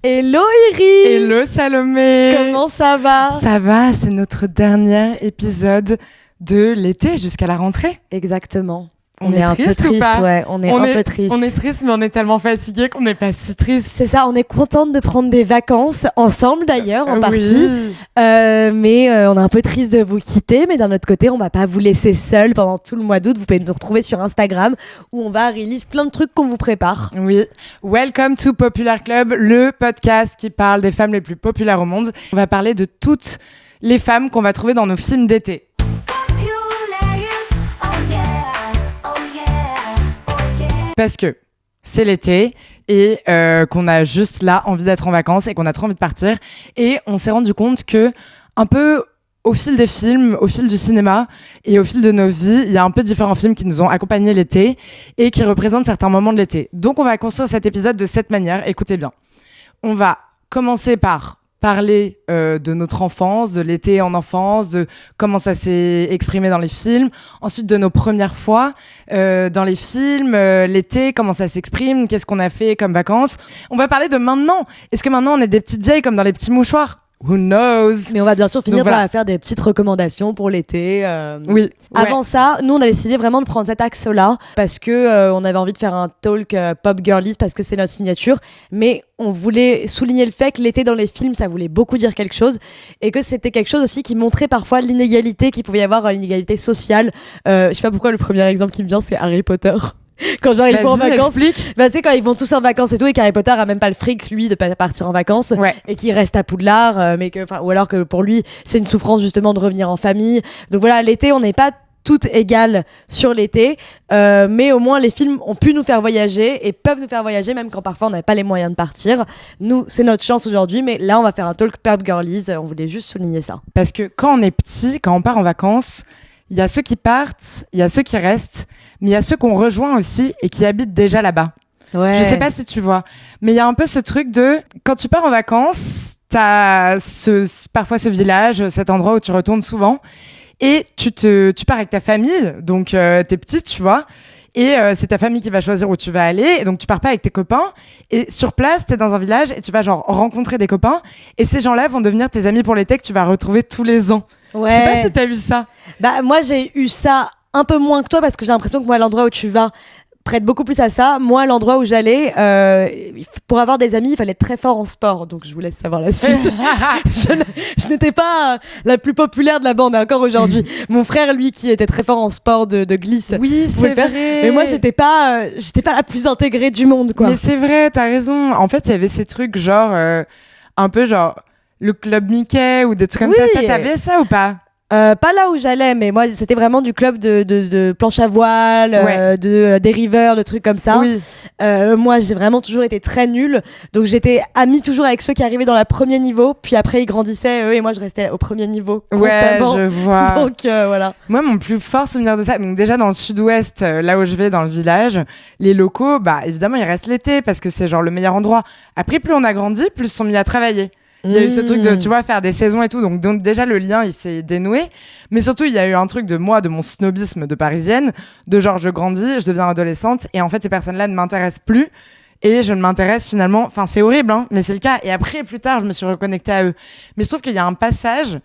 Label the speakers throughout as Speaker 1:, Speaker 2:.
Speaker 1: Hello Iri.
Speaker 2: Hello Salomé.
Speaker 1: Comment ça va?
Speaker 2: Ça va, c'est notre dernier épisode de l'été jusqu'à la rentrée.
Speaker 1: Exactement.
Speaker 2: On est
Speaker 1: un peu
Speaker 2: triste
Speaker 1: triste,
Speaker 2: ou pas?
Speaker 1: ouais. On est un peu triste.
Speaker 2: On est triste, mais on est tellement fatigué qu'on n'est pas si triste.
Speaker 1: C'est ça, on est contente de prendre des vacances ensemble d'ailleurs, en partie.
Speaker 2: Oui.
Speaker 1: Mais on est un peu triste de vous quitter, mais d'un autre côté, on va pas vous laisser seuls pendant tout le mois d'août. Vous pouvez nous retrouver sur Instagram où on va release plein de trucs qu'on vous prépare.
Speaker 2: Oui. Welcome to Popular Club, le podcast qui parle des femmes les plus populaires au monde. On va parler de toutes les femmes qu'on va trouver dans nos films d'été. Parce que c'est l'été et qu'on a juste là envie d'être en vacances et qu'on a trop envie de partir. Et on s'est rendu compte que un peu au fil des films, au fil du cinéma et au fil de nos vies, il y a un peu différents films qui nous ont accompagnés l'été et qui représentent certains moments de l'été. Donc on va construire cet épisode de cette manière. Écoutez bien. On va commencer par parler de notre enfance, de l'été en enfance, de comment ça s'est exprimé dans les films. Ensuite, de nos premières fois dans les films, l'été, comment ça s'exprime, qu'est-ce qu'on a fait comme vacances. On va parler de maintenant. Est-ce que maintenant, on est des petites vieilles comme dans les petits mouchoirs ? Who knows?
Speaker 1: Mais on va bien sûr finir
Speaker 2: Donc, voilà.
Speaker 1: par faire des petites recommandations pour l'été.
Speaker 2: Oui.
Speaker 1: Avant ça, nous on a décidé vraiment de prendre cet axe-là parce que on avait envie de faire un talk pop girlies parce que c'est notre signature, mais on voulait souligner le fait que l'été dans les films ça voulait beaucoup dire quelque chose et que c'était quelque chose aussi qui montrait parfois l'inégalité qu'il pouvait y avoir, l'inégalité sociale. Je sais pas pourquoi le premier exemple qui me vient c'est Harry Potter. Quand genre ils vont en vacances, bah, tu sais quand ils vont tous en vacances et tout et qu'Harry Potter a même pas le fric lui de pas partir en vacances et qu'il reste à Poudlard, mais que enfin ou alors que pour lui c'est une souffrance justement de revenir en famille. Donc voilà, l'été on n'est pas toutes égales sur l'été, mais au moins les films ont pu nous faire voyager et peuvent nous faire voyager même quand parfois on n'avait pas les moyens de partir. Nous c'est notre chance aujourd'hui, mais là on va faire un talk pop girlies. On voulait juste souligner ça
Speaker 2: parce que quand on est petit, quand on part en vacances, il y a ceux qui partent, il y a ceux qui restent, mais il y a ceux qu'on rejoint aussi et qui habitent déjà là-bas.
Speaker 1: Ouais.
Speaker 2: Je sais pas si tu vois, mais il y a un peu ce truc de quand tu pars en vacances, t'as parfois ce village, cet endroit où tu retournes souvent, et tu pars avec ta famille, donc t'es petite, tu vois. Et c'est ta famille qui va choisir où tu vas aller. Et donc, tu pars pas avec tes copains. Et sur place, t'es dans un village et tu vas genre rencontrer des copains. Et ces gens-là vont devenir tes amis pour l'été que tu vas retrouver tous les ans.
Speaker 1: Ouais.
Speaker 2: Je sais pas si t'as vu ça.
Speaker 1: Bah, moi, j'ai eu ça un peu moins que toi parce que j'ai l'impression que moi, l'endroit où tu vas prête beaucoup plus à ça. Moi, l'endroit où j'allais, pour avoir des amis, il fallait être très fort en sport. Donc, je vous laisse savoir la suite. je n'étais pas la plus populaire de la bande, encore aujourd'hui. Mon frère, lui, qui était très fort en sport de glisse.
Speaker 2: Oui, c'est vrai.
Speaker 1: Mais moi, j'étais pas la plus intégrée du monde, quoi.
Speaker 2: Mais c'est vrai, t'as raison. En fait, il y avait ces trucs genre, un peu genre, le club Mickey ou des trucs comme ça. Ça, t'avais ça ou pas?
Speaker 1: Pas là où j'allais, mais moi c'était vraiment du club de planche à voile, de dériveurs, de trucs comme ça.
Speaker 2: Oui.
Speaker 1: Moi j'ai vraiment toujours été très nulle, donc j'étais amie toujours avec ceux qui arrivaient dans le premier niveau, puis après ils grandissaient eux et moi je restais au premier niveau constamment.
Speaker 2: Ouais, je vois.
Speaker 1: Donc voilà.
Speaker 2: Moi mon plus fort souvenir de ça, donc déjà dans le sud-ouest, là où je vais dans le village, les locaux, bah évidemment ils restent l'été parce que c'est genre le meilleur endroit. Après plus on a grandi, plus ils sont mis à travailler. Il y a eu ce truc de, tu vois, faire des saisons et tout. Donc déjà, le lien, il s'est dénoué. Mais surtout, il y a eu un truc de moi, de mon snobisme de parisienne, de genre, je grandis, je deviens adolescente. Et en fait, ces personnes-là ne m'intéressent plus. Et je ne m'intéresse finalement... Enfin, c'est horrible, hein, mais c'est le cas. Et après, plus tard, je me suis reconnectée à eux. Mais je trouve qu'il y a un passage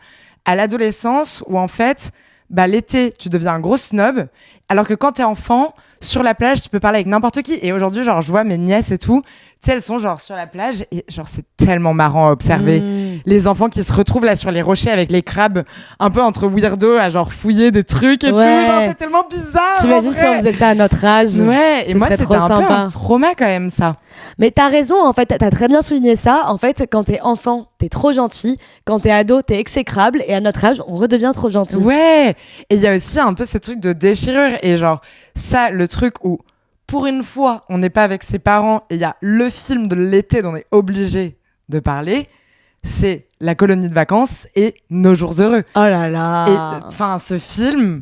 Speaker 2: à l'adolescence où, en fait, bah, l'été, tu deviens un gros snob. Alors que quand t'es enfant, sur la plage, tu peux parler avec n'importe qui. Et aujourd'hui, genre, je vois mes nièces et tout. Tu sais, elles sont genre sur la plage et genre, c'est tellement marrant à observer. Les enfants qui se retrouvent là sur les rochers avec les crabes, un peu entre weirdo à genre fouiller des trucs et tout. Genre, c'est tellement bizarre.
Speaker 1: T'imagines si on faisait ça à notre âge?
Speaker 2: Ouais, et moi, c'était un peu un trauma quand même, ça.
Speaker 1: Mais t'as raison, en fait, t'as très bien souligné ça. En fait, quand t'es enfant, t'es trop gentil. Quand t'es ado, t'es exécrable. Et à notre âge, on redevient trop gentil.
Speaker 2: Ouais, et il y a aussi un peu ce truc de déchirure. Et genre, ça, le truc où, pour une fois, on n'est pas avec ses parents et il y a le film de l'été dont on est obligé de parler, c'est La colonie de vacances et Nos jours heureux.
Speaker 1: Oh là là.
Speaker 2: Et enfin, ce film,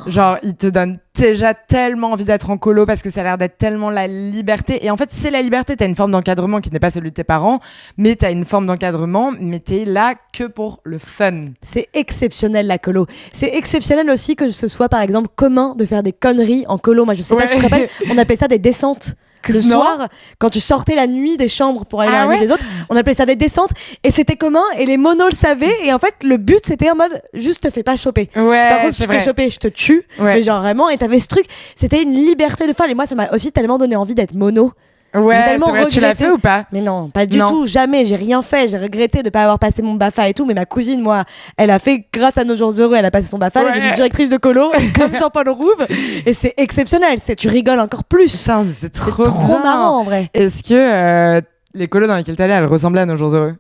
Speaker 2: genre, il te donne déjà tellement envie d'être en colo parce que ça a l'air d'être tellement la liberté. Et en fait, c'est la liberté. T'as une forme d'encadrement qui n'est pas celui de tes parents, mais t'as une forme d'encadrement, mais t'es là que pour le fun.
Speaker 1: C'est exceptionnel, la colo. C'est exceptionnel aussi que ce soit, par exemple, commun de faire des conneries en colo. Moi, je sais pas si tu te rappelles, on appelait ça des descentes. Le soir, quand tu sortais la nuit des chambres pour aller dans la nuit des autres, on appelait ça des descentes et c'était commun et les monos le savaient et en fait le but c'était en mode juste te fais pas choper. Par contre si tu te fais choper je te tue. Mais genre vraiment et t'avais ce truc, c'était une liberté de folle et moi ça m'a aussi tellement donné envie d'être mono.
Speaker 2: Ouais, c'est vrai, tu l'as fait ou pas?
Speaker 1: Mais non, pas du tout, jamais, j'ai rien fait, j'ai regretté de pas avoir passé mon BAFA et tout, mais ma cousine, moi, elle a fait, grâce à Nos Jours Heureux, elle a passé son BAFA, elle est devenue directrice de colo, comme Jean-Paul Rouve, et c'est exceptionnel, tu rigoles encore plus.
Speaker 2: Putain, c'est trop
Speaker 1: marrant en vrai.
Speaker 2: Est-ce que les colos dans lesquels t'allais, elles ressemblaient à Nos Jours Heureux?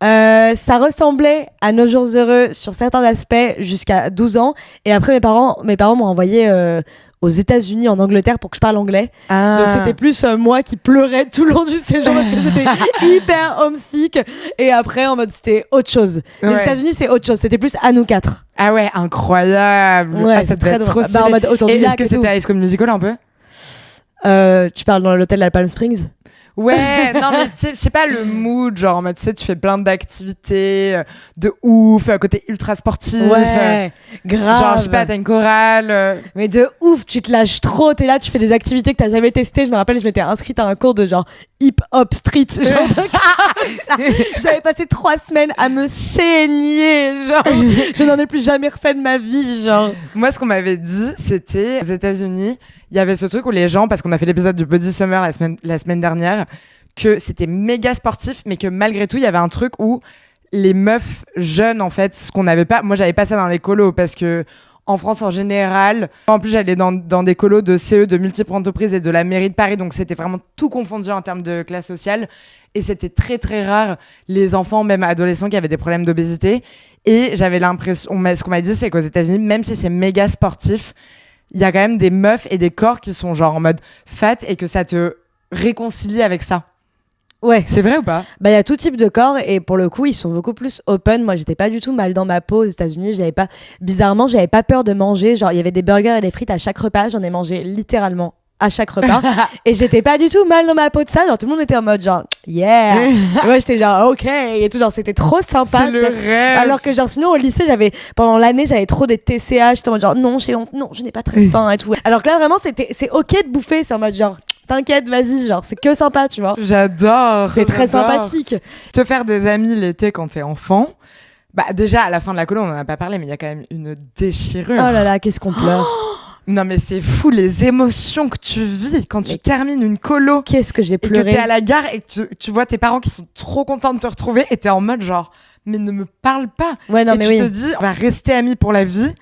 Speaker 1: Ça ressemblait à Nos Jours Heureux sur certains aspects jusqu'à 12 ans, et après mes parents m'ont envoyé aux États-Unis, en Angleterre, pour que je parle anglais. Donc c'était plus moi qui pleurais tout le long du séjour parce que j'étais hyper homesick. Et après, en mode, c'était autre chose. Les États-Unis, c'est autre chose. C'était plus à nous 4.
Speaker 2: Ah ouais, incroyable.
Speaker 1: Ouais, c'est très drôle.
Speaker 2: Trop
Speaker 1: en mode autour du lac.
Speaker 2: Est-ce que c'était High School Musical un peu?
Speaker 1: Tu parles dans l'hôtel à Palm Springs?
Speaker 2: Ouais, non mais tu sais, je sais pas, le mood, genre en mode, tu sais, tu fais plein d'activités de ouf, côté ultra sportif.
Speaker 1: Ouais, grave.
Speaker 2: Genre, je sais pas, t'as une chorale.
Speaker 1: Mais de ouf, tu te lâches trop, t'es là, tu fais des activités que t'as jamais testées. Je me rappelle, je m'étais inscrite à un cours de genre hip-hop street. J'avais passé 3 semaines à me saigner, genre. Je n'en ai plus jamais refait de ma vie, genre.
Speaker 2: Moi, ce qu'on m'avait dit, c'était aux États-Unis, il y avait ce truc où les gens, parce qu'on a fait l'épisode du Body Summer la semaine dernière, que c'était méga sportif, mais que malgré tout, il y avait un truc où les meufs jeunes, en fait, ce qu'on n'avait pas. Moi, j'avais pas ça dans les colos parce que en France, en général, en plus, j'allais dans des colos de CE, de multiples entreprises et de la mairie de Paris, donc c'était vraiment tout confondu en termes de classe sociale. Et c'était très, très rare, les enfants, même adolescents, qui avaient des problèmes d'obésité. Et j'avais l'impression, ce qu'on m'a dit, c'est qu'aux États-Unis, même si c'est méga sportif, il y a quand même des meufs et des corps qui sont genre en mode fat et que ça te réconcilie avec ça.
Speaker 1: Ouais.
Speaker 2: C'est vrai ou pas?
Speaker 1: Bah, il y a tout type de corps et pour le coup, ils sont beaucoup plus open. Moi, j'étais pas du tout mal dans ma peau aux États-Unis. Bizarrement, j'avais pas peur de manger. Genre, il y avait des burgers et des frites à chaque repas. J'en ai mangé littéralement à chaque repas. Et j'étais pas du tout mal dans ma peau de ça. Genre, tout le monde était en mode genre, yeah. Et moi, j'étais genre, ok. Et tout, genre, c'était trop sympa.
Speaker 2: C'est le rêve.
Speaker 1: Alors que, genre, sinon, au lycée, pendant l'année, j'avais trop des TCA. J'étais en mode genre, non, j'ai honte. Non, je n'ai pas très faim et tout. Alors que là, vraiment, c'est ok de bouffer. C'est en mode genre, t'inquiète, vas-y, genre, c'est que sympa, tu vois.
Speaker 2: J'adore.
Speaker 1: C'est très sympathique.
Speaker 2: Te faire des amis l'été quand t'es enfant, bah déjà, à la fin de la colo, on en a pas parlé, mais il y a quand même une déchirure.
Speaker 1: Oh là là, qu'est-ce qu'on pleure.
Speaker 2: Non mais c'est fou les émotions que tu vis quand tu termines une colo.
Speaker 1: Qu'est-ce que j'ai pleuré.
Speaker 2: Et que t'es à la gare et que tu vois tes parents qui sont trop contents de te retrouver et t'es en mode genre, mais ne me parle pas.
Speaker 1: Ouais, non,
Speaker 2: et
Speaker 1: mais
Speaker 2: tu te dis, on va rester amis pour la vie.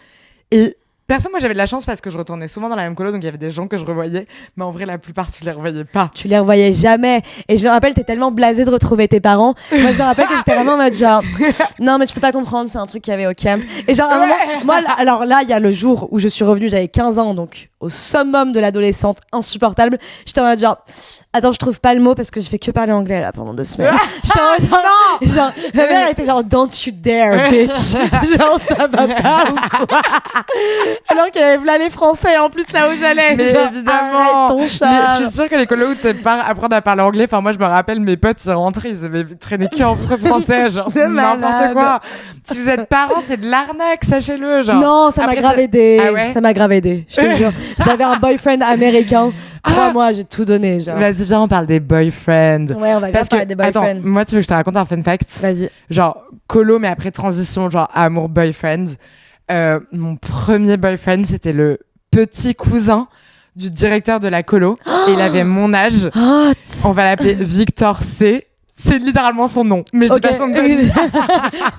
Speaker 2: Et perso, moi j'avais de la chance parce que je retournais souvent dans la même colo, donc il y avait des gens que je revoyais, mais en vrai la plupart tu les revoyais pas.
Speaker 1: Tu les revoyais jamais. Et je me rappelle, t'es tellement blasée de retrouver tes parents. Moi je me rappelle que j'étais vraiment en mode genre, non mais tu peux pas comprendre, c'est un truc qu'il y avait au camp. Et genre à un moment, moi alors là il y a le jour où je suis revenue, j'avais 15 ans, donc au summum de l'adolescente insupportable. J'étais en mode genre, attends, je trouve pas le mot parce que je fais que parler anglais là pendant 2 semaines. J'étais en mode genre, ma mère elle était genre, don't you dare bitch. Genre ça va pas ou quoi. Alors qu'il y avait les français en plus là où j'allais.
Speaker 2: Mais
Speaker 1: genre,
Speaker 2: évidemment.
Speaker 1: Ton chat.
Speaker 2: Mais je suis sûre que les colos où tu apprendre à parler anglais, enfin moi je me rappelle mes potes ils rentraient, ils avaient traîné que entre français, genre c'est n'importe quoi. Si vous êtes parents, c'est de l'arnaque, sachez-le, genre.
Speaker 1: Non, ça m'a grave aidé.
Speaker 2: Ah ouais,
Speaker 1: ça m'a grave aidé, je te jure. J'avais un boyfriend américain. Crois-moi, j'ai tout donné, genre.
Speaker 2: Vas-y, viens, on parle des boyfriends.
Speaker 1: Ouais, on va parler des boyfriends.
Speaker 2: Attends, moi tu veux que je te raconte un fun fact?
Speaker 1: Vas-y.
Speaker 2: Genre colo mais après transition, genre amour boyfriend. Mon premier boyfriend, c'était le petit cousin du directeur de la colo et il avait mon âge. On va l'appeler Victor C. C'est littéralement son nom, mais je dis pas son nom.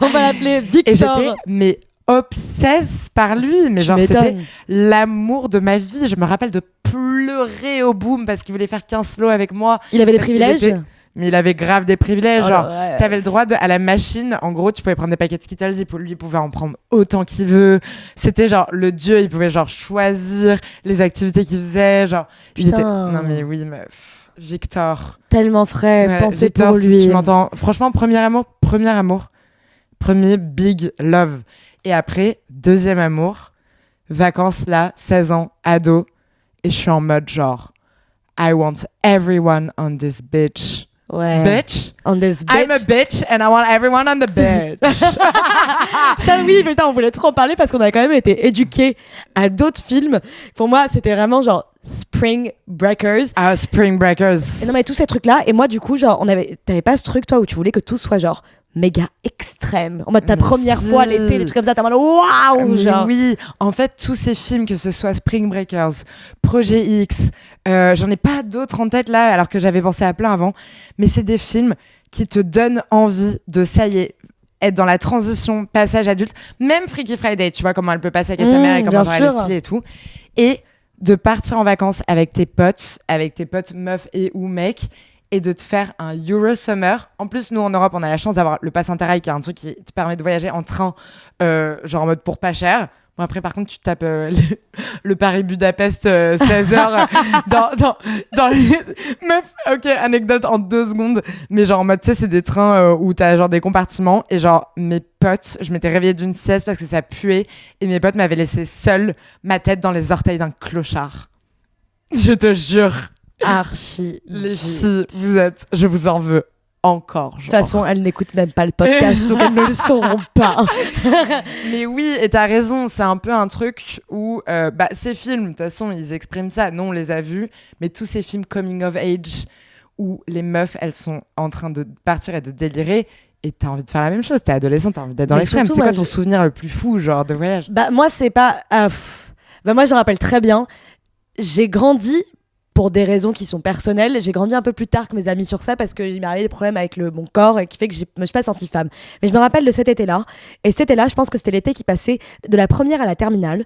Speaker 1: On va l'appeler Victor.
Speaker 2: Et j'étais obsesse par lui, mais genre c'était l'amour de ma vie. Je me rappelle de pleurer au boom parce qu'il voulait faire 15 slow avec moi.
Speaker 1: Il avait des privilèges.
Speaker 2: Mais il avait grave des privilèges, genre
Speaker 1: ouais.
Speaker 2: T'avais le droit à la machine, en gros tu pouvais prendre des paquets de Skittles, lui il pouvait en prendre autant qu'il veut, c'était genre le dieu, il pouvait genre choisir les activités qu'il faisait, genre non mais oui meuf, Victor
Speaker 1: tellement frais,
Speaker 2: ouais,
Speaker 1: pensez
Speaker 2: Victor,
Speaker 1: pour lui
Speaker 2: si tu m'entends, franchement premier amour, premier big love, et après deuxième amour, vacances là, 16 ans, ado, et je suis en mode genre I want everyone on this bitch.
Speaker 1: Ouais.
Speaker 2: Bitch.
Speaker 1: On this bitch.
Speaker 2: I'm a bitch and I want everyone on the bitch.
Speaker 1: Ça oui, putain, on voulait trop en parler parce qu'on avait quand même été éduqués à d'autres films. Pour moi, c'était vraiment genre Spring Breakers.
Speaker 2: Ah, Spring Breakers.
Speaker 1: Et non mais tous ces trucs là et moi du coup genre t'avais pas ce truc toi où tu voulais que tout soit genre méga extrême en mode ta première fois l'été les trucs comme ça t'es en mode waouh genre.
Speaker 2: Oui, en fait tous ces films que ce soit Spring Breakers, Projet X, j'en ai pas d'autres en tête là alors que j'avais pensé à plein avant, mais c'est des films qui te donnent envie de ça y est être dans la transition passage adulte, même Freaky Friday, tu vois comment elle peut passer avec sa mère et comment elle est stylée et tout, et de partir en vacances avec tes potes meufs et ou mecs, et de te faire un Euro Summer. En plus, nous en Europe, on a la chance d'avoir le Pass Interrail, qui est un truc qui te permet de voyager en train, genre en mode pour pas cher. Bon, après, par contre, tu tapes le Paris-Budapest 16 heures dans les... Meuf, ok, anecdote en 2 secondes. Mais genre, en mode, tu sais, c'est des trains où t'as genre des compartiments. Et genre, mes potes, je m'étais réveillée d'une sieste parce que ça puait. Et mes potes m'avaient laissé seule ma tête dans les orteils d'un clochard. Je te jure.
Speaker 1: Archi.
Speaker 2: Les filles, je vous en veux encore.
Speaker 1: De toute façon, elles n'écoutent même pas le podcast, donc elles ne le sauront pas.
Speaker 2: Mais oui, et t'as raison, c'est un peu un truc où ces films, de toute façon, ils expriment ça. Nous, on les a vus, mais tous ces films coming of age où les meufs, elles sont en train de partir et de délirer. Et t'as envie de faire la même chose, t'es adolescente, t'as envie d'être dans l'extrême. C'est quoi ton souvenir le plus fou, genre, de voyage?
Speaker 1: Moi, c'est pas... moi, je me rappelle très bien. J'ai grandi... pour des raisons qui sont personnelles, j'ai grandi un peu plus tard que mes amis sur ça parce qu'il m'est arrivé des problèmes avec mon corps et qui fait que je me suis pas sentie femme. Mais je me rappelle de cet été-là. Et cet été-là, je pense que c'était l'été qui passait de la première à la terminale.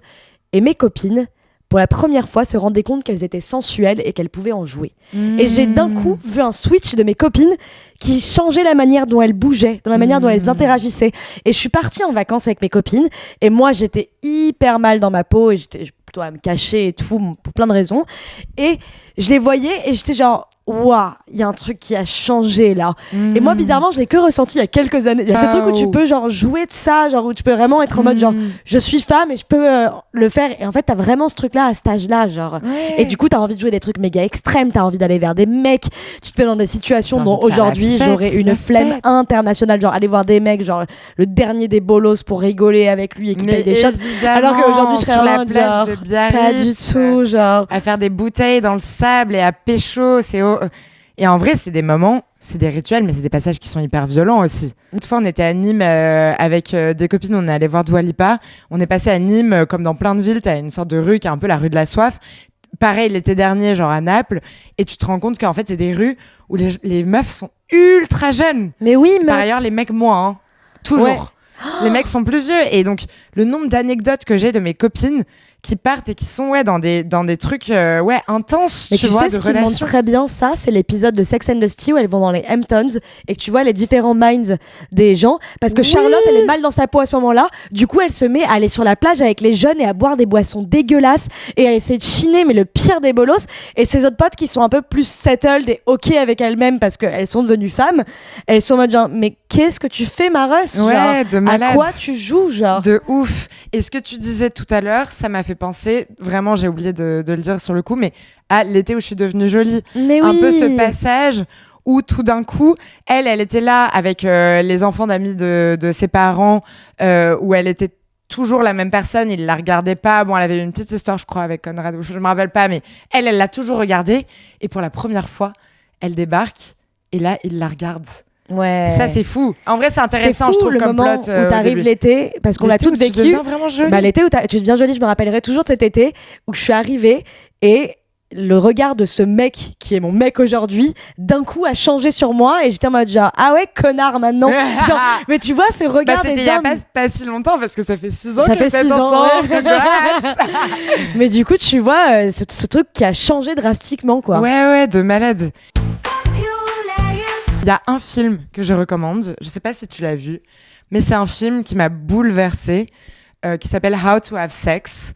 Speaker 1: Et mes copines, pour la première fois, se rendaient compte qu'elles étaient sensuelles et qu'elles pouvaient en jouer. Et j'ai d'un coup vu un switch de mes copines qui changeait la manière dont elles bougeaient, dans la manière dont elles interagissaient. Et je suis partie en vacances avec mes copines et moi, j'étais hyper mal dans ma peau et j'étais plutôt à me cacher et tout, pour plein de raisons. Et je les voyais et j'étais genre, waouh, il y a un truc qui a changé là. Et moi, bizarrement, je l'ai que ressenti il y a quelques années. Il y a ce truc où tu peux genre jouer de ça, genre où tu peux vraiment être en mode genre, je suis femme et je peux le faire. Et en fait, t'as vraiment ce truc-là à cet âge-là, genre. Ouais. Et du coup, t'as envie de jouer des trucs méga extrêmes, t'as envie d'aller vers des mecs. Tu te mets dans des situations dont aujourd'hui, j'aurais une flemme internationale, genre aller voir des mecs, genre le dernier des bolos pour rigoler avec lui et qui paye des shots. Alors qu'aujourd'hui, je serais
Speaker 2: sur la plage de Biarritz,
Speaker 1: pas du tout, genre.
Speaker 2: À faire des bouteilles dans le sable et à pécho, et en vrai, c'est des moments, c'est des rituels, mais c'est des passages qui sont hyper violents aussi. Une fois, on était à Nîmes avec des copines, on est allé voir Dua Lipa. On est passé à Nîmes, comme dans plein de villes, t'as une sorte de rue qui est un peu la rue de la soif. Pareil, l'été dernier, genre à Naples. Et tu te rends compte qu'en fait, c'est des rues où les meufs sont ultra jeunes.
Speaker 1: Mais oui,
Speaker 2: Par ailleurs, les mecs moins, hein. Toujours. Ouais. Les mecs sont plus vieux. Et donc, le nombre d'anecdotes que j'ai de mes copines qui partent et qui sont dans des trucs intenses,
Speaker 1: mais tu vois, ce qui montre très bien ça, c'est l'épisode de Sex and the City où elles vont dans les Hamptons et que tu vois les différents minds des gens, parce que Charlotte, elle est mal dans sa peau à ce moment-là, du coup elle se met à aller sur la plage avec les jeunes et à boire des boissons dégueulasses et à essayer de chiner, mais le pire des bolos. Et ses autres potes qui sont un peu plus settled et ok avec elles-mêmes parce qu'elles sont devenues femmes, elles sont en mode genre, mais qu'est-ce que tu fais, ma russe,
Speaker 2: ouais, de malade.
Speaker 1: À quoi tu joues, genre
Speaker 2: de ouf. Et ce que tu disais tout à l'heure, ça m'a fait penser, vraiment j'ai oublié de le dire sur le coup, mais à l'été où je suis devenue jolie.
Speaker 1: Mais
Speaker 2: un
Speaker 1: oui.
Speaker 2: peu ce passage où tout d'un coup, elle était là avec les enfants d'amis de ses parents, où elle était toujours la même personne, il la regardait pas. Bon, elle avait une petite histoire, je crois, avec Conrad, je me rappelle pas, mais elle l'a toujours regardé. Et pour la première fois, elle débarque et là, il la regarde.
Speaker 1: Ouais.
Speaker 2: Ça, c'est fou. En vrai, c'est intéressant, je trouve,
Speaker 1: le
Speaker 2: comme
Speaker 1: moment
Speaker 2: plot.
Speaker 1: Où t'arrives l'été, parce qu'on l'a toutes vécu.
Speaker 2: Tu deviens vraiment jolie.
Speaker 1: L'été où tu deviens jolie, je me rappellerai toujours de cet été où je suis arrivée et le regard de ce mec qui est mon mec aujourd'hui d'un coup a changé sur moi et j'étais en mode genre ah ouais connard maintenant. Genre, mais tu vois ce regard des hommes.
Speaker 2: C'était il y a pas si longtemps parce que ça fait 6 ans.
Speaker 1: Ça fait 6 ans.
Speaker 2: Ouais.
Speaker 1: Mais du coup tu vois ce truc qui a changé drastiquement quoi.
Speaker 2: Ouais de malade. Il y a un film que je recommande, je sais pas si tu l'as vu, mais c'est un film qui m'a bouleversée, qui s'appelle How to Have Sex.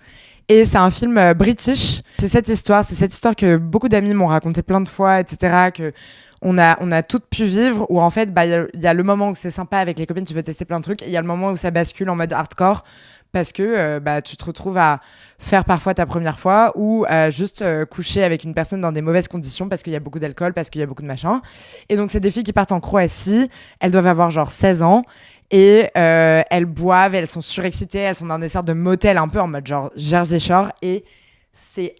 Speaker 2: Et c'est un film british. C'est cette histoire que beaucoup d'amis m'ont raconté plein de fois, etc., que on a toutes pu vivre, où en fait, il y a le moment où c'est sympa avec les copines, tu veux tester plein de trucs, et il y a le moment où ça bascule en mode hardcore, parce que tu te retrouves à faire parfois ta première fois ou à juste coucher avec une personne dans des mauvaises conditions parce qu'il y a beaucoup d'alcool, parce qu'il y a beaucoup de machin. Et donc, c'est des filles qui partent en Croatie. Elles doivent avoir genre 16 ans. Et elles boivent, elles sont surexcitées, elles sont dans des sortes de motels un peu en mode genre Jersey Shore. Et c'est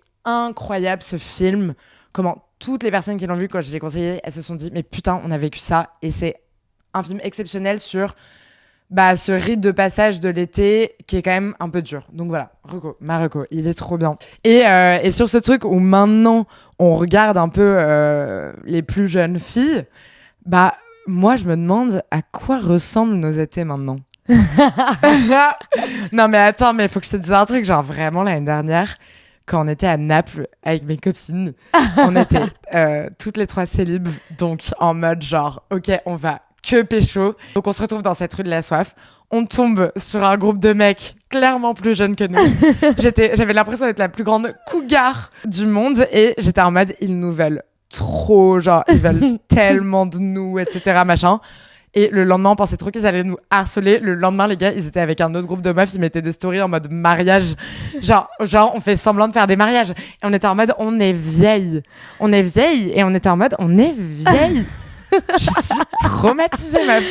Speaker 2: incroyable ce film. Comment toutes les personnes qui l'ont vu quand je l'ai conseillé, elles se sont dit mais putain, on a vécu ça. Et c'est un film exceptionnel sur ce rite de passage de l'été qui est quand même un peu dur. Donc voilà, ma reco, il est trop bien. Et sur ce truc où maintenant on regarde un peu les plus jeunes filles, moi je me demande à quoi ressemblent nos étés maintenant. Non mais attends, mais il faut que je te dise un truc, genre vraiment l'année dernière, quand on était à Naples avec mes copines, on était toutes les 3 célibes, donc en mode genre ok, on va que pécho. Donc on se retrouve dans cette rue de la soif, on tombe sur un groupe de mecs clairement plus jeunes que nous. J'avais l'impression d'être la plus grande cougar du monde et j'étais en mode ils nous veulent trop, genre ils veulent tellement de nous, etc. machin. Et le lendemain, on pensait trop qu'ils allaient nous harceler. Le lendemain, les gars, ils étaient avec un autre groupe de meufs, ils mettaient des stories en mode mariage. Genre, on fait semblant de faire des mariages. Et on était en mode, on est vieille. On est vieille. Et on était en mode, on est vieille. Je suis traumatisée, meuf.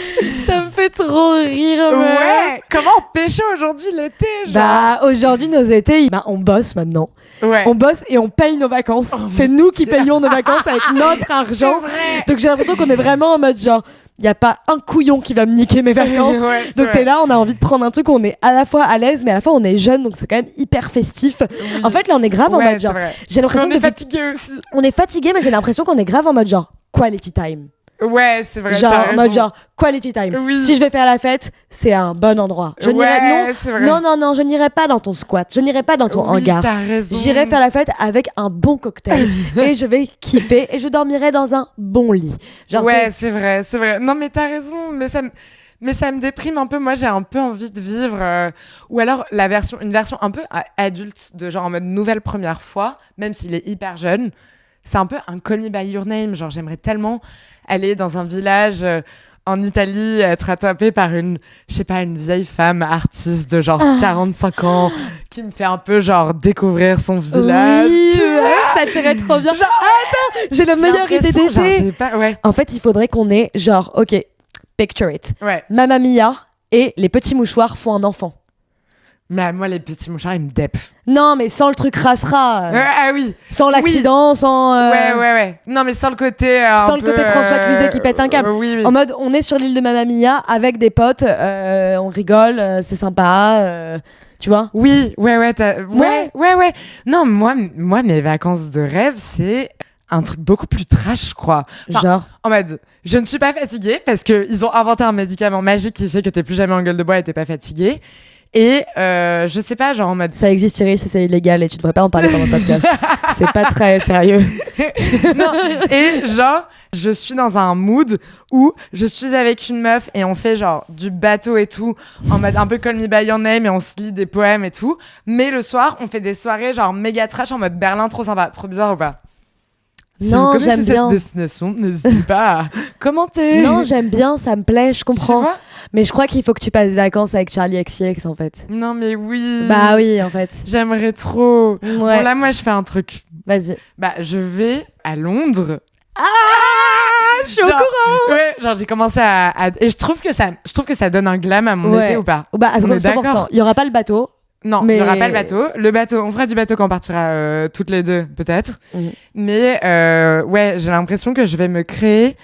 Speaker 1: Ça me fait trop rire, meuf.
Speaker 2: Ouais. Comment on pécho aujourd'hui l'été, genre
Speaker 1: Aujourd'hui, nos étés, on bosse maintenant.
Speaker 2: Ouais.
Speaker 1: On bosse et on paye nos vacances. C'est nous qui payons nos vacances avec notre argent.
Speaker 2: C'est vrai.
Speaker 1: Donc j'ai l'impression qu'on est vraiment en mode genre, il n'y a pas un couillon qui va me niquer mes vacances.
Speaker 2: Ouais,
Speaker 1: donc t'es là, on a envie de prendre un truc où on est à la fois à l'aise, mais à la fois on est jeune, donc c'est quand même hyper festif.
Speaker 2: Oui.
Speaker 1: En fait, là, on est grave en mode genre. J'ai l'impression
Speaker 2: on est fatigué aussi.
Speaker 1: On est fatigué, mais j'ai l'impression qu'on est grave en mode genre quality time.
Speaker 2: Ouais, c'est vrai.
Speaker 1: Genre en mode genre quality time.
Speaker 2: Oui.
Speaker 1: Si je vais faire la fête, c'est un bon endroit. Je n'irai non, je n'irai pas dans ton squat, je n'irai pas dans ton hangar.
Speaker 2: T'as raison.
Speaker 1: J'irai faire la fête avec un bon cocktail et je vais kiffer et je dormirai dans un bon lit. Genre
Speaker 2: ouais, c'est vrai. Non, mais t'as raison, mais ça me déprime un peu. Moi, j'ai un peu envie de vivre ou alors une version un peu adulte de genre en mode nouvelle première fois, même s'il est hyper jeune. C'est un peu un Call Me By Your Name. Genre, j'aimerais tellement aller dans un village en Italie, être attrapée par une vieille femme artiste de genre 45 ans qui me fait un peu genre découvrir son village.
Speaker 1: Oui, ça tirait trop bien. Genre, attends, j'ai la meilleure idée d'été.
Speaker 2: Ouais.
Speaker 1: En fait, il faudrait qu'on ait genre, ok, picture it.
Speaker 2: Ouais.
Speaker 1: Mamma Mia et les petits mouchoirs font un enfant.
Speaker 2: Mais moi, les petits mouchoirs, ils me dépent.
Speaker 1: Non, mais sans le truc rassera.
Speaker 2: Ah oui.
Speaker 1: Sans l'accident, sans...
Speaker 2: Ouais. Non, mais sans le côté...
Speaker 1: côté François Cluzet qui pète un câble.
Speaker 2: Oui.
Speaker 1: En mode, on est sur l'île de Mamma Mia avec des potes, on rigole, c'est sympa, tu vois.
Speaker 2: Oui, ouais. Non, moi, mes vacances de rêve, c'est un truc beaucoup plus trash, je crois. Enfin,
Speaker 1: genre
Speaker 2: en mode, je ne suis pas fatiguée parce qu'ils ont inventé un médicament magique qui fait que t'es plus jamais en gueule de bois et t'es pas fatiguée. Et je sais pas, genre en mode...
Speaker 1: Ça existe, Thierry, c'est illégal et tu devrais pas en parler pendant le podcast. C'est pas très sérieux.
Speaker 2: Non, et genre, je suis dans un mood où je suis avec une meuf et on fait genre du bateau et tout, en mode un peu Call Me By Your Name et on se lit des poèmes et tout. Mais le soir, on fait des soirées genre méga trash en mode Berlin, trop sympa. Trop bizarre ou pas? Si
Speaker 1: non,
Speaker 2: vous connaissez
Speaker 1: j'aime
Speaker 2: cette
Speaker 1: bien.
Speaker 2: destination, n'hésitez pas à commenter.
Speaker 1: Non, j'aime bien, ça me plaît, je comprends.
Speaker 2: Tu vois?
Speaker 1: Mais je crois qu'il faut que tu passes des vacances avec Charlie XCX en fait.
Speaker 2: Non, mais oui.
Speaker 1: Bah oui, en fait.
Speaker 2: J'aimerais trop.
Speaker 1: Ouais.
Speaker 2: Bon, là, moi, je fais un truc.
Speaker 1: Vas-y.
Speaker 2: Je vais à Londres.
Speaker 1: Je suis au courant.
Speaker 2: Ouais, genre j'ai commencé à... Et je trouve que ça donne un glam à mon été ou pas?
Speaker 1: Bah, à
Speaker 2: On est
Speaker 1: 100%.
Speaker 2: d'accord.
Speaker 1: Il y aura pas le bateau.
Speaker 2: Non, il n'y aura pas le bateau. Le bateau, on fera du bateau quand on partira toutes les deux, peut-être.
Speaker 1: Mhm.
Speaker 2: Mais ouais, j'ai l'impression que je vais me créer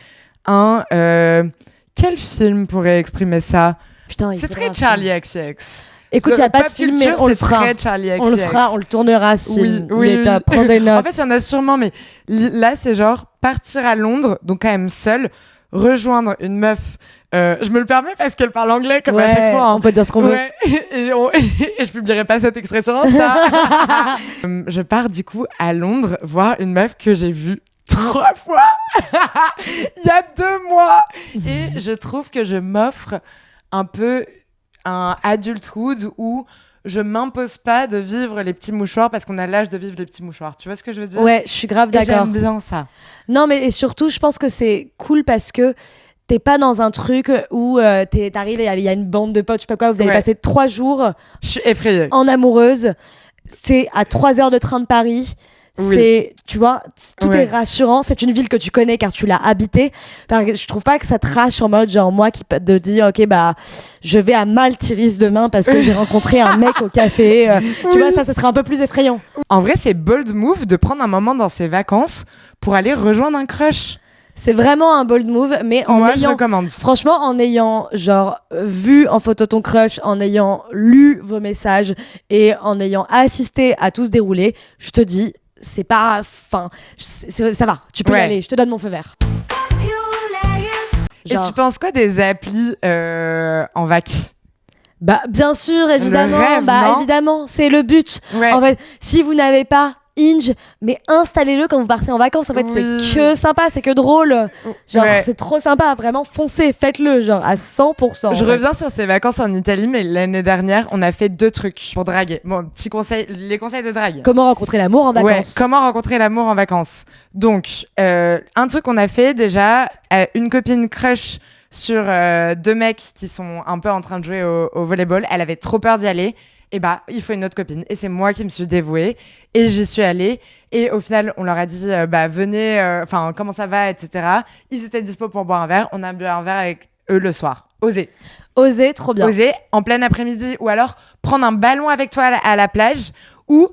Speaker 2: un... quel film pourrait exprimer ça?
Speaker 1: Putain,
Speaker 2: C'est très Charlie XCX.
Speaker 1: Écoute, il n'y a pas de film, mais on le fera.
Speaker 2: Très Charlie XCX.
Speaker 1: On le fera, on le tournera ce film.
Speaker 2: Oui.
Speaker 1: Il est top. Prends des notes.
Speaker 2: En fait, il y en a sûrement, mais là, c'est genre partir à Londres, donc quand même seul, rejoindre une meuf. Je me le permets parce qu'elle parle anglais comme à chaque fois. Hein.
Speaker 1: On peut dire ce qu'on veut.
Speaker 2: Ouais. Et je publierai pas cet extrait sur Insta. Je pars du coup à Londres voir une meuf que j'ai vue 3 fois il y a 2 mois. Et je trouve que je m'offre un peu un adulthood où je m'impose pas de vivre les petits mouchoirs parce qu'on a l'âge de vivre les petits mouchoirs. Tu vois ce que je veux dire?
Speaker 1: Ouais, je suis grave
Speaker 2: Et
Speaker 1: d'accord.
Speaker 2: j'aime bien ça.
Speaker 1: Non, mais et surtout, je pense que c'est cool parce que t'es pas dans un truc où t'arrives et il y a une bande de potes, je sais pas quoi, vous avez passé 3 jours
Speaker 2: Je suis effrayée.
Speaker 1: en amoureuse. C'est à 3 heures de train de Paris. C'est, tu vois, tout
Speaker 2: Ouais.
Speaker 1: est rassurant. C'est une ville que tu connais car tu l'as habitée. Je trouve pas que ça te rache en mode genre moi qui te dis ok bah je vais à Maltiris demain parce que j'ai rencontré un mec au café. Tu vois, ça serait un peu plus effrayant.
Speaker 2: En vrai, c'est bold move de prendre un moment dans ses vacances pour aller rejoindre un crush.
Speaker 1: C'est vraiment un bold move, mais
Speaker 2: Moi, je recommande.
Speaker 1: franchement, en ayant genre vu en photo ton crush, en ayant lu vos messages et en ayant assisté à tout se dérouler, je te dis, c'est pas, enfin, ça va, tu peux y
Speaker 2: Ouais.
Speaker 1: aller, je te donne mon feu vert.
Speaker 2: Et tu penses quoi des applis en vac?
Speaker 1: Bah bien sûr, évidemment,
Speaker 2: Le rêve,
Speaker 1: bah
Speaker 2: non
Speaker 1: évidemment, c'est le but.
Speaker 2: Ouais.
Speaker 1: En fait, si vous n'avez pas Hinge, mais installez-le quand vous partez en vacances. En fait,
Speaker 2: Oui.
Speaker 1: c'est que sympa, c'est que drôle. Genre,
Speaker 2: Ouais.
Speaker 1: c'est trop sympa, vraiment, foncez, faites-le, genre à 100%.
Speaker 2: Je
Speaker 1: en fait.
Speaker 2: reviens sur ces vacances en Italie, mais l'année dernière, on a fait 2 trucs pour draguer. Bon, petit conseil, les conseils de drague.
Speaker 1: Comment rencontrer l'amour en
Speaker 2: Ouais,
Speaker 1: vacances.
Speaker 2: comment rencontrer l'amour en vacances. Donc, un truc qu'on a fait déjà, une copine crush sur 2 mecs qui sont un peu en train de jouer au volleyball. Elle avait trop peur d'y aller. Et bah, il faut une autre copine. Et c'est moi qui me suis dévouée. Et j'y suis allée. Et au final, on leur a dit, bah, venez, enfin, comment ça va, etc. Ils étaient dispo pour boire un verre. On a bu un verre avec eux le soir. Osez.
Speaker 1: Oser, trop bien.
Speaker 2: Oser en plein après-midi. Ou alors, prendre un ballon avec toi à la plage. Ou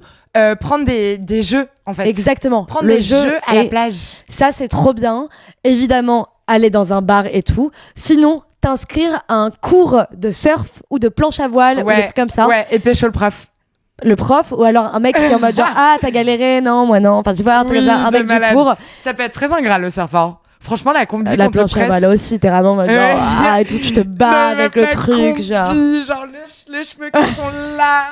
Speaker 2: prendre des jeux, en fait.
Speaker 1: Exactement.
Speaker 2: Prendre
Speaker 1: Le
Speaker 2: des
Speaker 1: jeu
Speaker 2: jeux à la
Speaker 1: et
Speaker 2: plage.
Speaker 1: ça, c'est trop bien. Évidemment, aller dans un bar et tout. Sinon, t'inscrire à un cours de surf ou de planche à voile ou des trucs comme ça.
Speaker 2: Ouais, et pécho le prof.
Speaker 1: Le prof ou alors un mec qui est en mode genre ah t'as galéré, non moi non. Enfin tu vois un truc
Speaker 2: Oui,
Speaker 1: comme ça, un
Speaker 2: de
Speaker 1: mec
Speaker 2: malade.
Speaker 1: du cours.
Speaker 2: Ça peut être très ingrat, le surf. Hein. Franchement, la combi
Speaker 1: La
Speaker 2: qu'on te
Speaker 1: planche à
Speaker 2: presse.
Speaker 1: voile aussi, t'es vraiment en mode genre ah et tout, tu te bats avec le
Speaker 2: la
Speaker 1: truc
Speaker 2: combi,
Speaker 1: genre.
Speaker 2: genre les cheveux qui sont là.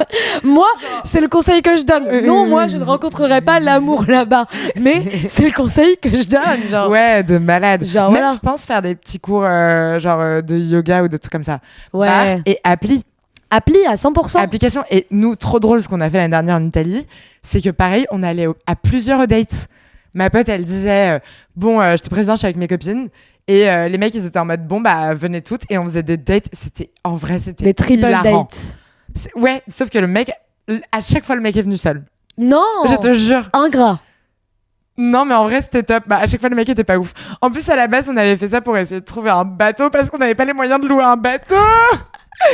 Speaker 1: Moi, c'est le conseil que je donne. Non, moi, je ne rencontrerai pas l'amour là-bas. Mais c'est le conseil que je donne. Genre.
Speaker 2: Ouais, de malade.
Speaker 1: Genre,
Speaker 2: Même,
Speaker 1: voilà.
Speaker 2: je pense faire des petits cours de yoga ou de trucs comme ça.
Speaker 1: Ouais.
Speaker 2: Bar et appli.
Speaker 1: Appli à 100%.
Speaker 2: Application. Et nous, trop drôle, ce qu'on a fait l'année dernière en Italie, c'est que pareil, on allait à plusieurs dates. Ma pote, elle disait bon, je te préviens, je suis avec mes copines. Et les mecs, ils étaient en mode bon, bah, venez toutes. Et on faisait des dates. C'était, en vrai, c'était
Speaker 1: Des triple
Speaker 2: hilarant.
Speaker 1: dates.
Speaker 2: Ouais, sauf que le mec, à chaque fois, le mec est venu seul.
Speaker 1: Non.
Speaker 2: Je te jure.
Speaker 1: Ingrat.
Speaker 2: Non, mais en vrai, c'était top. Bah, à chaque fois, le mec était pas ouf. En plus, à la base, on avait fait ça pour essayer de trouver un bateau parce qu'on n'avait pas les moyens de louer un bateau.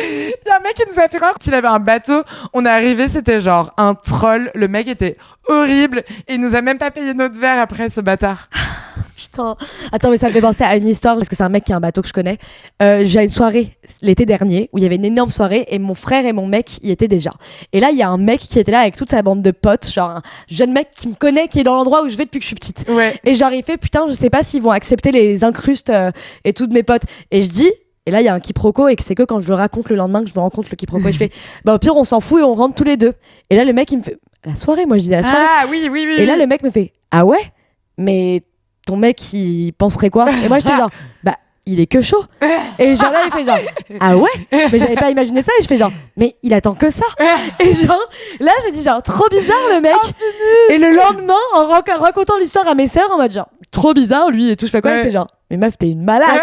Speaker 2: Il y a un mec qui nous a fait croire qu'il avait un bateau. On est arrivé, c'était genre un troll. Le mec était horrible et il nous a même pas payé notre verre après, ce bâtard.
Speaker 1: Putain. Attends, mais ça me fait penser à une histoire parce que c'est un mec qui a un bateau que je connais. J'ai une soirée l'été dernier où il y avait une énorme soirée et mon frère et mon mec y étaient déjà. Et là, il y a un mec qui était là avec toute sa bande de potes, genre un jeune mec qui me connaît, qui est dans l'endroit où je vais depuis que je suis petite.
Speaker 2: Ouais.
Speaker 1: Et genre, il fait putain, je sais pas s'ils vont accepter les incrustes et tout de mes potes. Et je dis. Et là, il y a un quiproquo et que c'est que quand je le raconte le lendemain que je me rends compte le quiproquo. Et je fais, bah au pire, on s'en fout et on rentre tous les deux. Et là, le mec, il me fait, la soirée, moi je disais la soirée.
Speaker 2: Ah oui, oui, oui.
Speaker 1: Et là,
Speaker 2: oui.
Speaker 1: le mec me fait, ah ouais? Mais ton mec, il penserait quoi? Et moi, j'étais genre, bah, il est que chaud. Et genre là, il fait genre, ah ouais? Mais j'avais pas imaginé ça. Et je fais genre, mais il attend que ça. Et genre, là, je dis genre, trop bizarre le mec. Et le lendemain, en racontant l'histoire à mes sœurs, en mode genre, trop bizarre, lui et tout, je sais pas quoi,
Speaker 2: Ouais.
Speaker 1: j'étais genre, mais meuf, t'es une malade.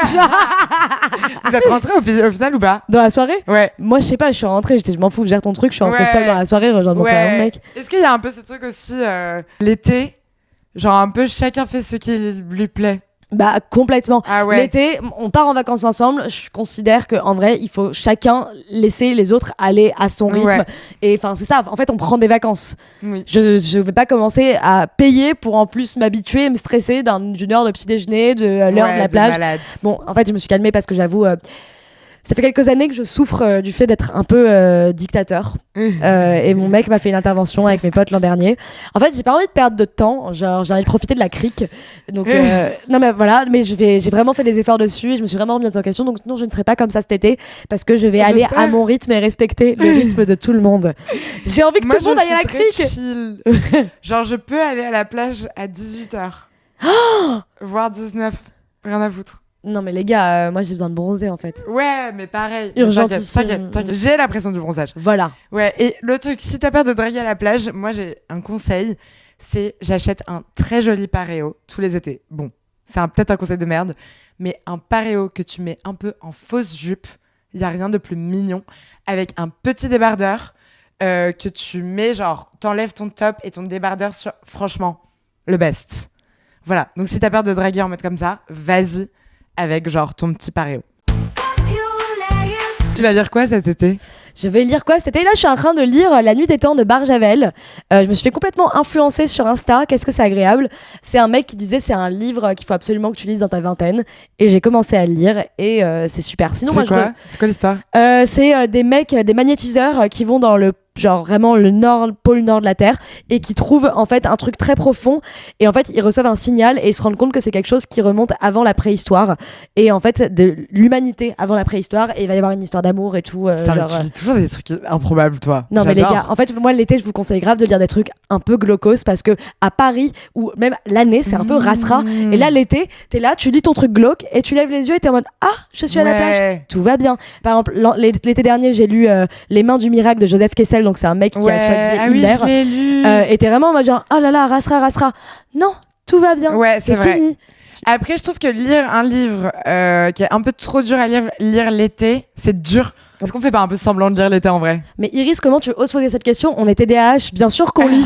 Speaker 2: Vous êtes rentrés au final ou pas?
Speaker 1: Dans la soirée?
Speaker 2: Ouais.
Speaker 1: Moi, je sais pas, je suis rentrée, je m'en fous, je gère ton truc, je suis rentrée
Speaker 2: Ouais.
Speaker 1: seule dans la soirée, rejoindre mon frère et mon mec.
Speaker 2: Est-ce qu'il y a un peu ce truc aussi, l'été, genre un peu chacun fait ce qui lui plaît?
Speaker 1: Bah, complètement.
Speaker 2: Ah ouais.
Speaker 1: L'été, on part en vacances ensemble. Je considère qu'en vrai, il faut chacun laisser les autres aller à son rythme.
Speaker 2: Ouais.
Speaker 1: Et enfin, c'est ça. En fait, on prend des vacances.
Speaker 2: Oui.
Speaker 1: Je vais pas commencer à payer pour en plus m'habituer et me stresser d'une heure de petit déjeuner, de l'heure
Speaker 2: Ouais,
Speaker 1: de la plage.
Speaker 2: malade.
Speaker 1: Bon, en fait, je me suis calmée parce que j'avoue, ça fait quelques années que je souffre du fait d'être un peu dictateur. Et mon mec m'a fait une intervention avec mes potes l'an dernier. En fait, j'ai pas envie de perdre de temps. Genre, j'ai envie de profiter de la crique. Donc, non, mais voilà. Mais j'ai vraiment fait des efforts dessus et je me suis vraiment remise en question. Donc, non, je ne serai pas comme ça cet été parce que je vais aller
Speaker 2: J'espère.
Speaker 1: à mon rythme et respecter le rythme de tout le monde. J'ai envie que
Speaker 2: Moi,
Speaker 1: tout le monde
Speaker 2: je
Speaker 1: aille à la
Speaker 2: suis très
Speaker 1: crique.
Speaker 2: chill. Genre, je peux aller à la plage à 18h. Voire 19. Rien à foutre.
Speaker 1: Non, mais les gars, moi, j'ai besoin de bronzer en fait.
Speaker 2: Ouais, mais pareil.
Speaker 1: Urgentissime.
Speaker 2: T'inquiète. J'ai la pression du bronzage.
Speaker 1: Voilà.
Speaker 2: Ouais, et le truc, si t'as peur de draguer à la plage, moi, j'ai un conseil. C'est j'achète un très joli pareo tous les étés. Bon, c'est peut-être un conseil de merde, mais un pareo que tu mets un peu en fausse jupe, il y a rien de plus mignon, avec un petit débardeur, que tu mets, genre, t'enlèves ton top et ton débardeur sur... Franchement, le best. Voilà. Donc, si t'as peur de draguer en mode comme ça, vas-y avec, genre, ton petit paréo. Tu vas lire quoi cet été ?
Speaker 1: Je vais lire quoi cet été ? Là, je suis en train de lire La Nuit des Temps de Barjavel. Je me suis fait complètement influencer sur Insta. Qu'est-ce que c'est agréable ? C'est un mec qui disait c'est un livre qu'il faut absolument que tu lises dans ta vingtaine. Et j'ai commencé à le lire et c'est super. Sinon,
Speaker 2: C'est quoi ? C'est quoi l'histoire ?
Speaker 1: C'est des mecs, des magnétiseurs qui vont dans le genre vraiment le pôle nord de la Terre et qui trouvent en fait un truc très profond et en fait ils reçoivent un signal et ils se rendent compte que c'est quelque chose qui remonte avant la préhistoire et en fait de l'humanité avant la préhistoire et il va y avoir une histoire d'amour et tout.
Speaker 2: Putain, mais tu lis toujours des trucs improbables, toi.
Speaker 1: Non,
Speaker 2: J'adore.
Speaker 1: mais les gars, en fait moi l'été je vous conseille grave de lire des trucs un peu glaucos parce que à Paris ou même l'année c'est un peu rasera et là l'été t'es là, tu lis ton truc glauque et tu lèves les yeux et t'es en mode ah je suis à la plage, tout va bien. Par exemple l'été dernier j'ai lu Les Mains du Miracle de Joseph Kessel, donc c'est un mec qui a soigné Hitler.
Speaker 2: Je l'ai lu.
Speaker 1: Et t'es vraiment en mode genre oh là là rasera. Non, tout va bien.
Speaker 2: Ouais, c'est vrai.
Speaker 1: Fini.
Speaker 2: Après, je trouve que lire un livre qui est un peu trop dur à lire l'été, c'est dur. Est-ce qu'on fait pas un peu semblant de lire l'été en vrai ?
Speaker 1: Mais Iris, comment tu oses poser cette question ? On est TDAH, bien sûr qu'on lit.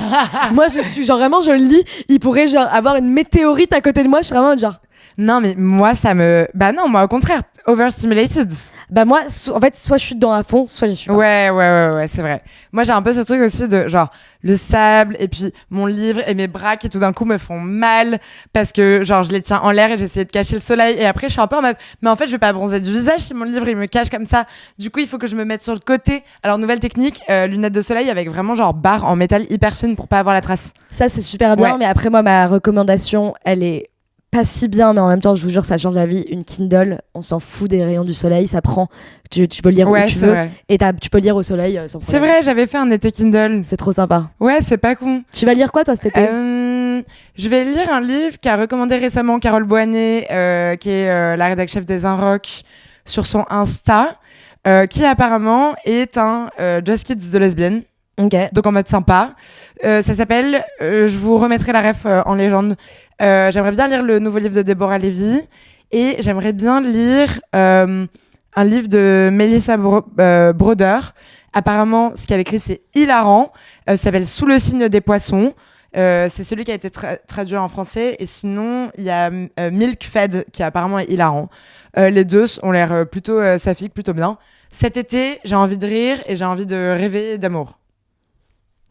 Speaker 1: Moi, je suis genre vraiment, je lis. Il pourrait genre avoir une météorite à côté de moi. Je suis vraiment genre.
Speaker 2: Non, mais moi, ça me... Bah non, moi, au contraire, overstimulated.
Speaker 1: Bah moi, en fait, soit je suis dedans à fond, soit je suis pas.
Speaker 2: Ouais, c'est vrai. Moi, j'ai un peu ce truc aussi de, genre, le sable, et puis mon livre et mes bras qui, tout d'un coup, me font mal, parce que, genre, je les tiens en l'air et j'essaie de cacher le soleil, et après, je suis un peu en mode, mais en fait, je vais pas bronzer du visage si mon livre, il me cache comme ça. Du coup, il faut que je me mette sur le côté. Alors, nouvelle technique, lunettes de soleil avec vraiment, genre, barre en métal hyper fine pour pas avoir la trace.
Speaker 1: Ça, c'est super bien, mais après, moi, ma recommandation, elle est pas si bien, mais en même temps, je vous jure, ça change la vie. Une Kindle, on s'en fout des rayons du soleil, ça prend. Tu peux lire où tu veux.
Speaker 2: Vrai.
Speaker 1: Et tu peux lire au soleil sans problème.
Speaker 2: C'est vrai, j'avais fait un été Kindle.
Speaker 1: C'est trop sympa.
Speaker 2: Ouais, c'est pas con.
Speaker 1: Tu vas lire quoi, toi, cet été ?
Speaker 2: Je vais lire un livre qu'a recommandé récemment Carole Boinet, qui est la rédactrice chef des Inrocks, sur son Insta, qui apparemment est un Just Kids de lesbienne.
Speaker 1: Okay.
Speaker 2: Donc en mode sympa. Ça s'appelle, je vous remettrai la ref en légende. J'aimerais bien lire le nouveau livre de Déborah Lévy et j'aimerais bien lire un livre de Melissa Broder. Apparemment, ce qu'elle écrit, c'est hilarant. Ça s'appelle Sous le signe des poissons. C'est celui qui a été traduit en français. Et sinon, il y a Milk Fed qui apparemment est hilarant. Les deux ont l'air plutôt saphiques, plutôt bien. Cet été, j'ai envie de rire et j'ai envie de rêver d'amour.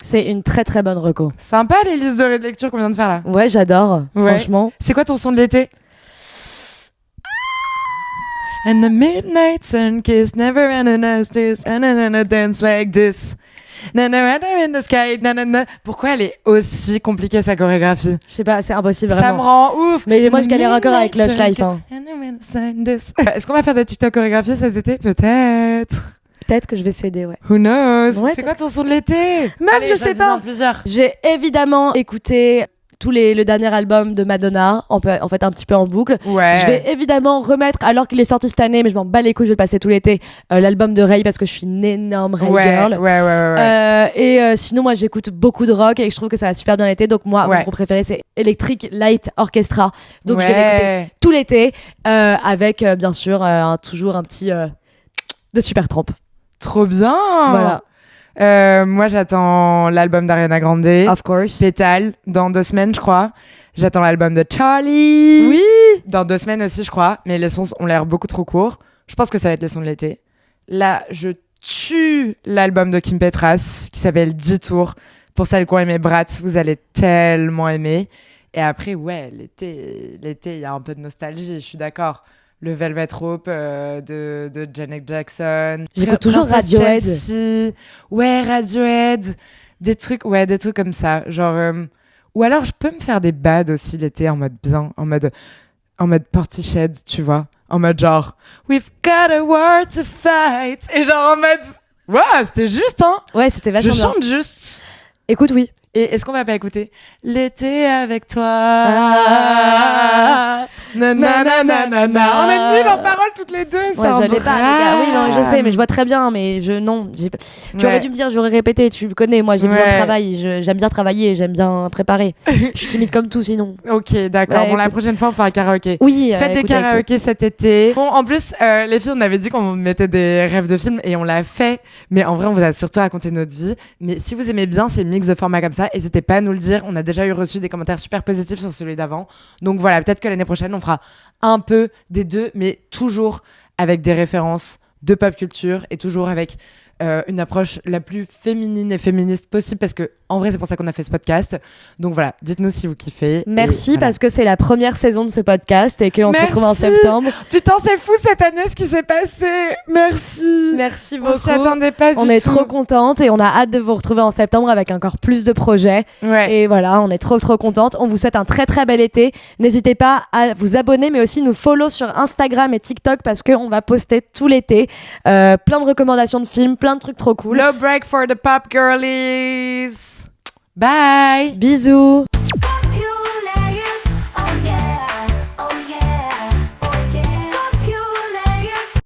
Speaker 1: C'est une très très bonne reco.
Speaker 2: Sympa les listes de lecture qu'on vient de faire là.
Speaker 1: Ouais, j'adore, franchement.
Speaker 2: C'est quoi ton son de l'été ? And the midnight sun kiss never ending as this, and a dance like this. In the sky, Pourquoi elle est aussi compliquée sa chorégraphie ?
Speaker 1: Je sais pas, c'est impossible vraiment.
Speaker 2: Ça me rend ouf.
Speaker 1: Mais moi je galère encore avec Lush Life. Hein.
Speaker 2: Est-ce qu'on va faire des TikTok chorégraphies cet été ? Peut-être.
Speaker 1: Peut-être que je vais céder, ouais.
Speaker 2: Who knows ?
Speaker 1: Ouais,
Speaker 2: c'est quoi ton son de l'été ?
Speaker 1: Meuf, je sais pas.
Speaker 2: Plusieurs.
Speaker 1: J'ai évidemment écouté le dernier album de Madonna, en fait un petit peu en boucle.
Speaker 2: Ouais.
Speaker 1: Je vais évidemment remettre, alors qu'il est sorti cette année, mais je m'en bats les couilles, je vais le passer tout l'été, l'album de Ray parce que je suis une énorme Ray girl.
Speaker 2: Ouais.
Speaker 1: Et sinon, moi j'écoute beaucoup de rock et je trouve que ça va super bien l'été. Donc moi, mon groupe préféré c'est Electric Light Orchestra. Donc je vais l'écouter tout l'été avec bien sûr toujours un petit de Supertramp.
Speaker 2: Trop bien.
Speaker 1: Voilà.
Speaker 2: Moi, j'attends l'album d'Ariana Grande.
Speaker 1: Of course.
Speaker 2: Pétale, dans 2 semaines, je crois. J'attends l'album de Charlie.
Speaker 1: Oui.
Speaker 2: Dans 2 semaines aussi, je crois. Mais les sons ont l'air beaucoup trop courts. Je pense que ça va être les sons de l'été. Là, je tue l'album de Kim Petras, qui s'appelle 10 tours. Pour celles qui ont aimé Bratz, vous allez tellement aimer. Et après, ouais, l'été, il y a un peu de nostalgie, je suis d'accord. Le Velvet Rope de Janet Jackson.
Speaker 1: J'écoute toujours Radiohead.
Speaker 2: Chelsea. Ouais, Radiohead. Des trucs comme ça. Genre, ou alors, je peux me faire des bads aussi l'été en mode bien, en mode Portishead, tu vois. En mode genre, we've got a war to fight. Et genre en mode, ouais, c'était juste, hein.
Speaker 1: Ouais, c'était vachement bien.
Speaker 2: Je chante juste.
Speaker 1: Écoute, oui.
Speaker 2: Et est-ce qu'on va pas écouter L'été avec toi Nanana. On est nuls en paroles toutes les deux. C'est un
Speaker 1: je l'ai pas, les gars. Oui, non, je sais, mais je vois très bien. Mais non. Tu aurais dû me dire, j'aurais répété. Tu me connais, moi, j'ai besoin de travail. J'aime bien travailler, j'aime bien préparer. Je suis timide comme tout, sinon.
Speaker 2: Ok, d'accord.
Speaker 1: Ouais,
Speaker 2: bon, la prochaine fois, on fera un karaoké.
Speaker 1: Oui,
Speaker 2: Faites des karaokés cet été. Bon, en plus, les filles, on avait dit qu'on mettait des rêves de films et on l'a fait. Mais en vrai, on vous a surtout raconté notre vie. Mais si vous aimez bien ces mix de formats comme ça, n'hésitez pas à nous le dire. On a déjà reçu des commentaires super positifs sur celui d'avant. Donc voilà, peut-être que l'année prochaine, on fera un peu des deux, mais toujours avec des références de pop culture et toujours avec une approche la plus féminine et féministe possible, parce que en vrai c'est pour ça qu'on a fait ce podcast. Donc voilà, dites-nous si vous kiffez.
Speaker 1: Merci,
Speaker 2: voilà.
Speaker 1: parce que c'est la première saison de ce podcast et qu'on se retrouve en
Speaker 2: Merci.
Speaker 1: septembre.
Speaker 2: Putain, c'est fou cette année ce qui s'est passé. Merci
Speaker 1: Beaucoup.
Speaker 2: On s'y attendait pas du tout.
Speaker 1: On est trop contente et on a hâte de vous retrouver en septembre avec encore plus de projets.
Speaker 2: Ouais.
Speaker 1: Et voilà, on est trop contente. On vous souhaite un très bel été. N'hésitez pas à vous abonner, mais aussi nous follow sur Instagram et TikTok, parce qu'on va poster tout l'été plein de recommandations de films, plein de trucs trop cool.
Speaker 2: No break for the pop girlies. Bye.
Speaker 1: Bisous.